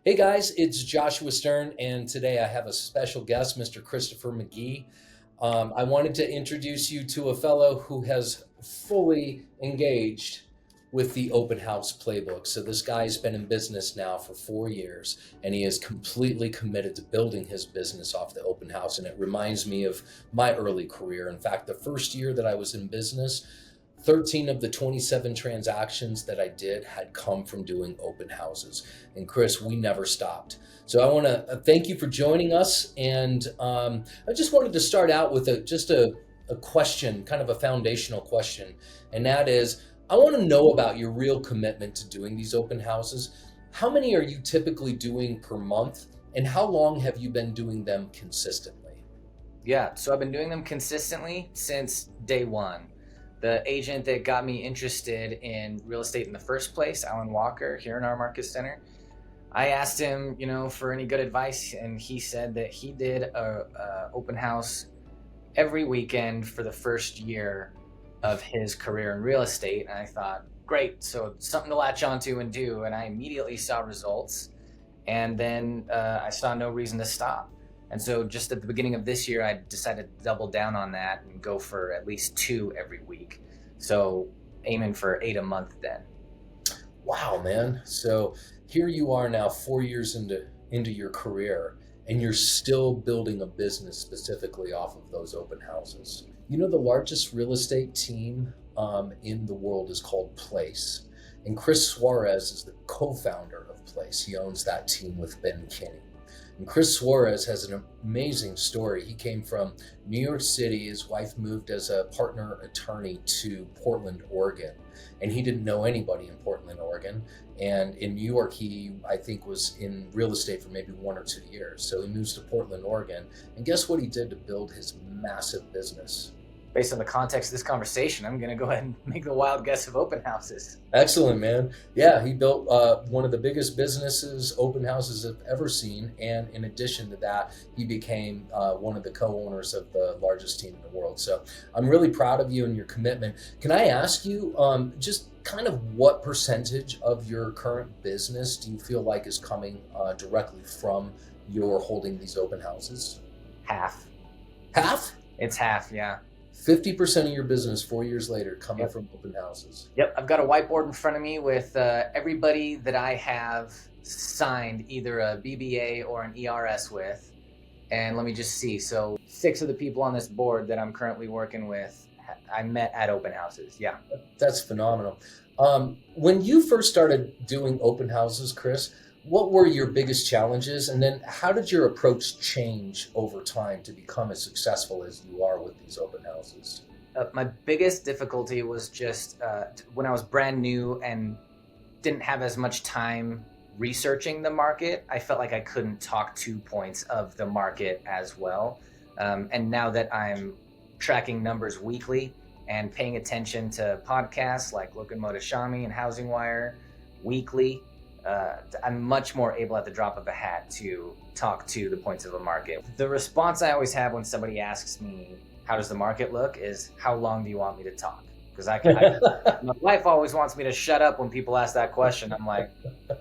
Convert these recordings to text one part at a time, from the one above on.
Hey guys, it's Joshua Stern, and today I have a special guest, Mr. Christopher McGee. I wanted to introduce you to a fellow who has fully engaged with the open house playbook. So, this guy's been in business now for 4 years, and he is completely committed to building his business off the open house. And it reminds me of my early career. In fact, the first year that I was in business, 13 of the 27 transactions that I did had come from doing open houses. And Chris, we never stopped. So I want to thank you for joining us. And I just wanted to start out with a question, kind of a foundational question. And that is, I want to know about your real commitment to doing these open houses. How many are you typically doing per month? And how long have you been doing them consistently? Yeah, so I've been doing them consistently since day one. The agent that got me interested in real estate in the first place, Alan Walker, here in our Market Center, I asked him, for any good advice, and he said that he did a open house every weekend for the first year of his career in real estate. And I thought, great, so it's something to latch onto and do. And I immediately saw results, and then I saw no reason to stop. And so just at the beginning of this year, I decided to double down on that and go for at least 2 every week. So aiming for 8 a month then. Wow, man. So here you are now 4 years into your career, and you're still building a business specifically off of those open houses. You know, the largest real estate team in the world is called Place. And Chris Suarez is the co-founder of Place. He owns that team with Ben Kinney. And Chris Suarez has an amazing story. He came from New York City. His wife moved as a partner attorney to Portland, Oregon. And he didn't know anybody in Portland, Oregon. And in New York, he, I think, was in real estate for maybe 1 or 2 years. So he moves to Portland, Oregon. And guess what he did to build his massive business? Based on the context of this conversation, I'm going to go ahead and make the wild guess of open houses. Excellent, man. Yeah, he built one of the biggest businesses open houses I've ever seen. And in addition to that, he became one of the co-owners of the largest team in the world. So I'm really proud of you and your commitment. Can I ask you just kind of what percentage of your current business do you feel like is coming directly from your holding these open houses? Half. Half? It's half, yeah. 50% of your business 4 years later coming from open houses. Yep, I've got a whiteboard in front of me with everybody that I have signed either a BBA or an ERS with. And let me just see. So 6 of the people on this board that I'm currently working with, I met at open houses. Yeah. That's phenomenal. When you first started doing open houses, Chris, what were your biggest challenges? And then how did your approach change over time to become as successful as you are with these open houses? My biggest difficulty was just when I was brand new and didn't have as much time researching the market, I felt like I couldn't talk 2 points of the market as well. And now that I'm tracking numbers weekly and paying attention to podcasts like Look and Shami and Housing Wire weekly, I'm much more able at the drop of a hat to talk to the points of a market. The response I always have when somebody asks me, how does the market look, is how long do you want me to talk? Because my wife always wants me to shut up when people ask that question. I'm like,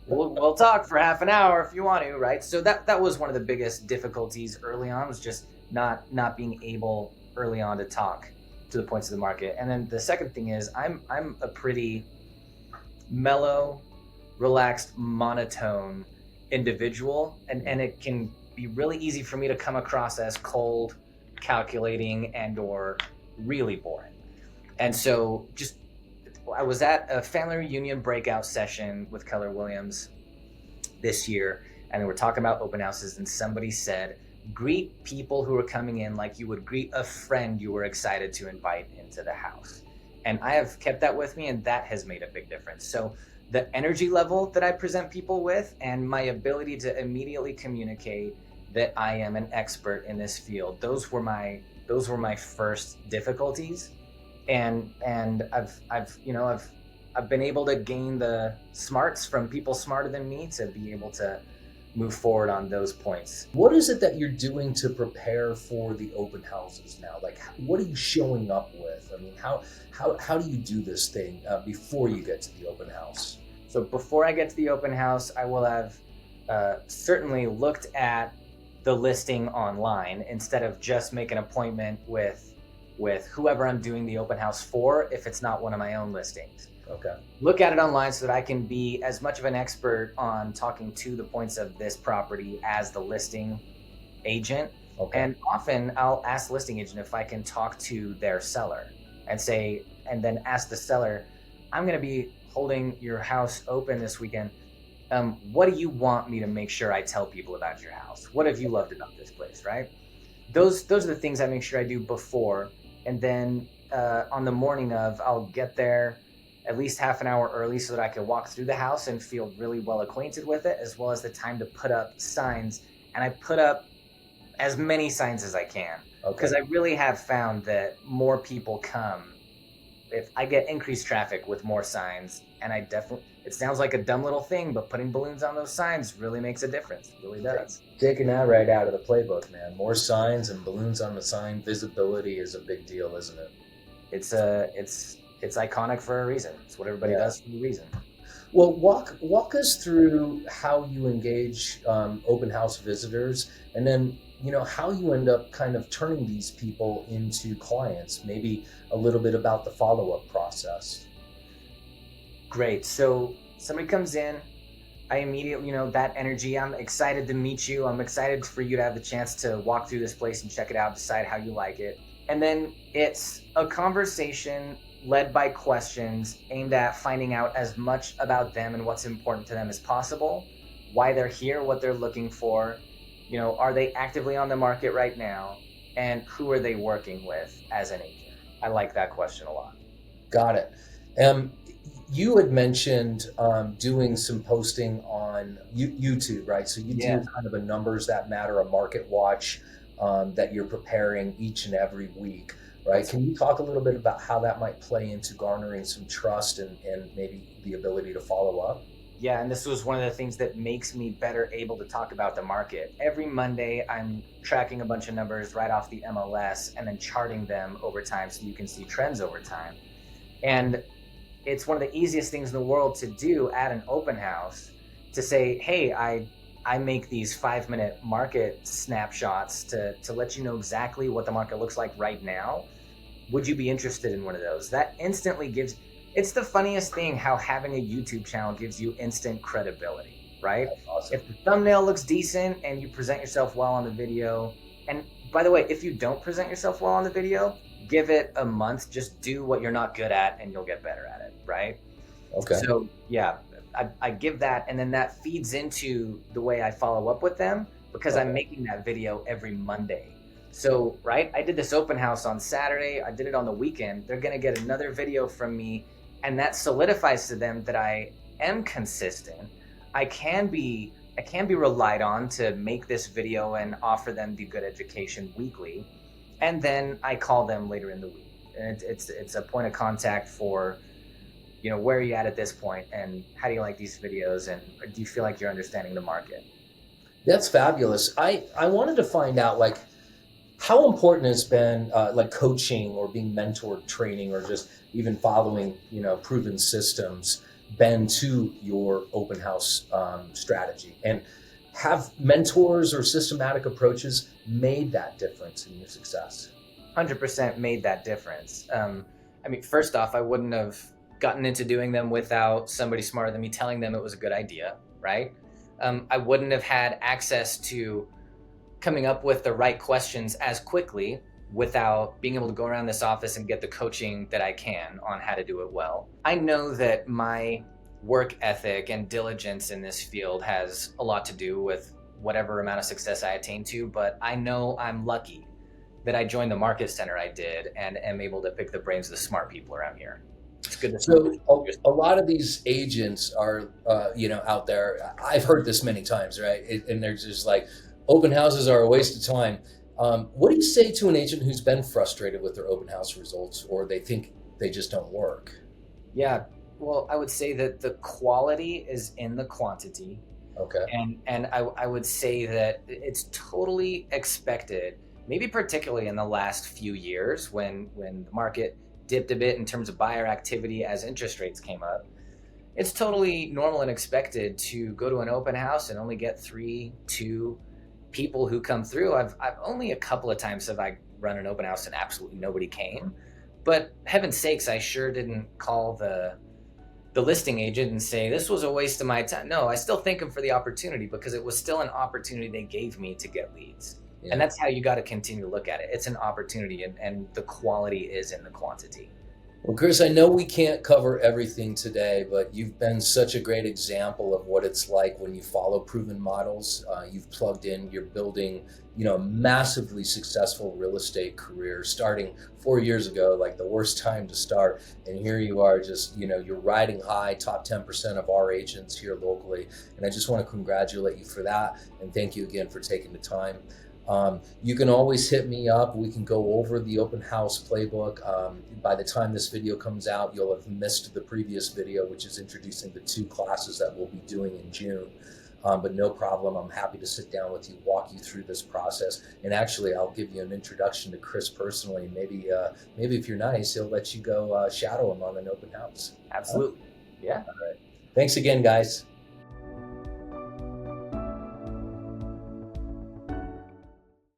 we'll talk for half an hour if you want to, right? So that was one of the biggest difficulties early on, was just not being able early on to talk to the points of the market. And then the second thing is I'm a pretty mellow, relaxed, monotone individual, and it can be really easy for me to come across as cold, calculating, and or really boring. And so I was at a family reunion breakout session with Keller Williams this year, and we were talking about open houses, and somebody said, greet people who are coming in like you would greet a friend you were excited to invite into the house. And I have kept that with me, and that has made a big difference. So the energy level that I present people with and my ability to immediately communicate that I am an expert in this field, those were my first difficulties. And I've been able to gain the smarts from people smarter than me to be able to move forward on those points. What is it that you're doing to prepare for the open houses now? Like, what are you showing up with? I mean, how do you do this thing before you get to the open house? So before I get to the open house, I will have certainly looked at the listing online instead of just make an appointment with whoever I'm doing the open house for if it's not one of my own listings. Okay. Look at it online so that I can be as much of an expert on talking to the points of this property as the listing agent. Okay. And often I'll ask the listing agent if I can talk to their seller and then ask the seller, I'm going to be holding your house open this weekend. What do you want me to make sure I tell people about your house? What have you loved about this place, right? Those are the things I make sure I do before. And then on the morning of, I'll get there at least half an hour early so that I can walk through the house and feel really well acquainted with it, as well as the time to put up signs. And I put up as many signs as I can, because I really have found that more people come if I get increased traffic with more signs. And it sounds like a dumb little thing, but putting balloons on those signs really makes a difference. It really does. Taking that right out of the playbook, man. More signs and balloons on the sign. Visibility is a big deal, isn't it? It's iconic for a reason. It's what everybody does for a reason. Well, walk us through how you engage open house visitors, and then how you end up kind of turning these people into clients. Maybe a little bit about the follow-up process. Great. So somebody comes in, I immediately, that energy, I'm excited to meet you. I'm excited for you to have the chance to walk through this place and check it out, decide how you like it. And then it's a conversation led by questions aimed at finding out as much about them and what's important to them as possible, why they're here, what they're looking for, are they actively on the market right now, and who are they working with as an agent? I like that question a lot. Got it. You had mentioned doing some posting on YouTube, right? So you do kind of a numbers that matter, a market watch that you're preparing each and every week, right? Can you talk a little bit about how that might play into garnering some trust and maybe the ability to follow up? Yeah, and this was one of the things that makes me better able to talk about the market. Every Monday, I'm tracking a bunch of numbers right off the MLS and then charting them over time so you can see trends over time. And it's one of the easiest things in the world to do at an open house, to say, hey, I make these 5-minute market snapshots to let you know exactly what the market looks like right now. Would you be interested in one of those? That instantly it's the funniest thing how having a YouTube channel gives you instant credibility, right? Awesome. If the thumbnail looks decent and you present yourself well on the video, and by the way, if you don't present yourself well on the video, give it a month, just do what you're not good at and you'll get better at it, right? Okay. So yeah, I give that, and then that feeds into the way I follow up with them, because I'm making that video every Monday. So, right, I did this open house on Saturday, I did it on the weekend, they're gonna get another video from me, and that solidifies to them that I am consistent. I can be relied on to make this video and offer them the good education weekly. And then I call them later in the week. And it's a point of contact for, where are you at this point, and how do you like these videos, and do you feel like you're understanding the market? That's fabulous. I wanted to find out, like, how important has been like coaching or being mentored, training, or just even following, proven systems been to your open house strategy? And have mentors or systematic approaches made that difference in your success? 100% made that difference. First off, I wouldn't have gotten into doing them without somebody smarter than me telling them it was a good idea, right? I wouldn't have had access to coming up with the right questions as quickly without being able to go around this office and get the coaching that I can on how to do it well. I know that my work ethic and diligence in this field has a lot to do with whatever amount of success I attain to, but I know I'm lucky that I joined the market center I did and am able to pick the brains of the smart people around here. It's good to So a lot of these agents are, out there. I've heard this many times, right? And they're just like, open houses are a waste of time. What do you say to an agent who's been frustrated with their open house results, or they think they just don't work? Yeah, well, I would say that the quality is in the quantity. Okay. And I would say that it's totally expected, maybe particularly in the last few years when the market dipped a bit in terms of buyer activity as interest rates came up. It's totally normal and expected to go to an open house and only get 2 people who come through. I've only a couple of times have I run an open house and absolutely nobody came, but heaven's sakes, I sure didn't call the listing agent and say this was a waste of my time. No, I still thank them for the opportunity because it was still an opportunity they gave me to get leads. Yeah. And that's how you got to continue to look at it. It's an opportunity, and the quality is in the quantity. Well, Chris, I know we can't cover everything today, but you've been such a great example of what it's like when you follow proven models. You've plugged in, you're building, a massively successful real estate career starting 4 years ago, like the worst time to start. And here you are just, you're riding high, top 10% of our agents here locally. And I just want to congratulate you for that. And thank you again for taking the time. You can always hit me up. We can go over the open house playbook. By the time this video comes out, you'll have missed the previous video, which is introducing the 2 classes that we'll be doing in June. But no problem. I'm happy to sit down with you, walk you through this process. And actually, I'll give you an introduction to Chris personally. Maybe if you're nice, he'll let you go shadow him on an open house. Absolutely. Yeah. All right. Thanks again, guys.